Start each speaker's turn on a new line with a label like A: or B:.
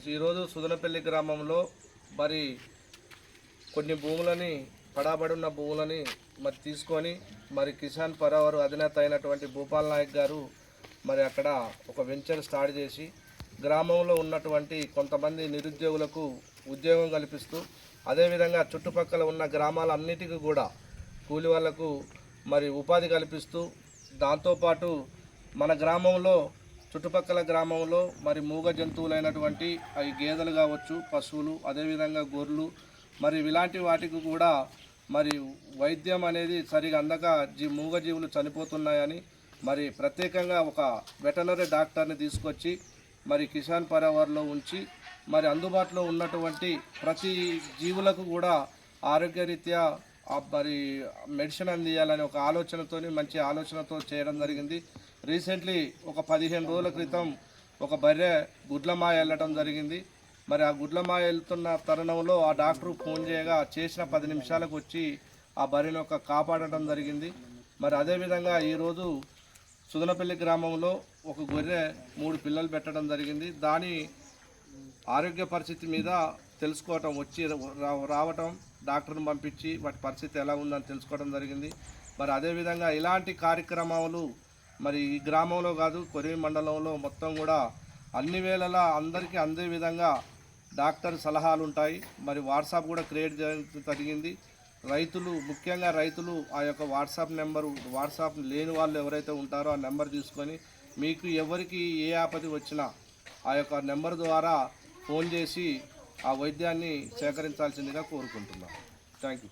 A: ఈరోజు సుదనపల్లి గ్రామంలో మరి కొన్ని భూములని పడాబడి ఉన్న భూములని మరి తీసుకొని మరి కిసాన్ పరావర్ అధినేత అయినటువంటి భూపాల్ నాయక్ గారు మరి అక్కడ ఒక వెంచర్ స్టార్ట్ చేసి గ్రామంలో ఉన్నటువంటి కొంతమంది నిరుద్యోగులకు ఉద్యోగం కల్పిస్తూ అదేవిధంగా చుట్టుపక్కల ఉన్న గ్రామాలన్నిటికీ కూడా కూలి వాళ్లకు మరి ఉపాధి కల్పిస్తూ దాంతోపాటు మన గ్రామంలో చుట్టుపక్కల గ్రామంలో మరి మూగ జంతువులైనటువంటి అవి గేదెలు కావచ్చు, పశువులు, అదేవిధంగా గొర్రెలు మరి ఇలాంటి వాటికి కూడా మరి వైద్యం అనేది సరిగా అందక మూగజీవులు చనిపోతున్నాయని మరి ప్రత్యేకంగా ఒక వెటనరీ డాక్టర్ని తీసుకొచ్చి మరి కిసాన్ పరావర్లో ఉంచి మరి అందుబాటులో ఉన్నటువంటి ప్రతి జీవులకు కూడా ఆరోగ్యరీత్యా మరి మెడిసిన్ అందియాలని ఒక ఆలోచనతోని మంచి ఆలోచనతో చేయడం జరిగింది. రీసెంట్లీ ఒక 15 రోజుల క్రితం ఒక బర్రె గుడ్లమాయ వెళ్ళటం జరిగింది. మరి ఆ గుడ్లమాయ వెళ్తున్న తరుణంలో ఆ డాక్టర్ ఫోన్ చేయగా చేసిన 10 నిమిషాలకు వచ్చి ఆ బర్రెను కాపాడటం జరిగింది. మరి అదేవిధంగా ఈరోజు సుదనపల్లి గ్రామంలో ఒక గొర్రె 3 పిల్లలు పెట్టడం జరిగింది. దాని ఆరోగ్య పరిస్థితి మీద తెలుసుకోవటం వచ్చి రావటం డాక్టర్ని పంపించి వాటి పరిస్థితి ఎలా ఉందని తెలుసుకోవడం జరిగింది. మరి అదేవిధంగా ఇలాంటి కార్యక్రమాలు మరి ఈ గ్రామంలో కాదు కొరివి మండలంలో మొత్తం కూడా అన్ని వేళలా అందరికీ అందే విధంగా డాక్టర్ సలహాలు ఉంటాయి. మరి వాట్సాప్ కూడా క్రియేట్ చేయడం జరిగింది. రైతులు ముఖ్యంగా రైతులు ఆ యొక్క వాట్సాప్ లేని వాళ్ళు ఎవరైతే ఉంటారో ఆ నెంబర్ తీసుకొని మీకు ఎవరికి ఏ ఆపద వచ్చినా ఆ యొక్క నెంబర్ ద్వారా ఫోన్ చేసి ఆ వైద్యాన్ని సేకరించాల్సిందిగా కోరుకుంటున్నాను. Thank you.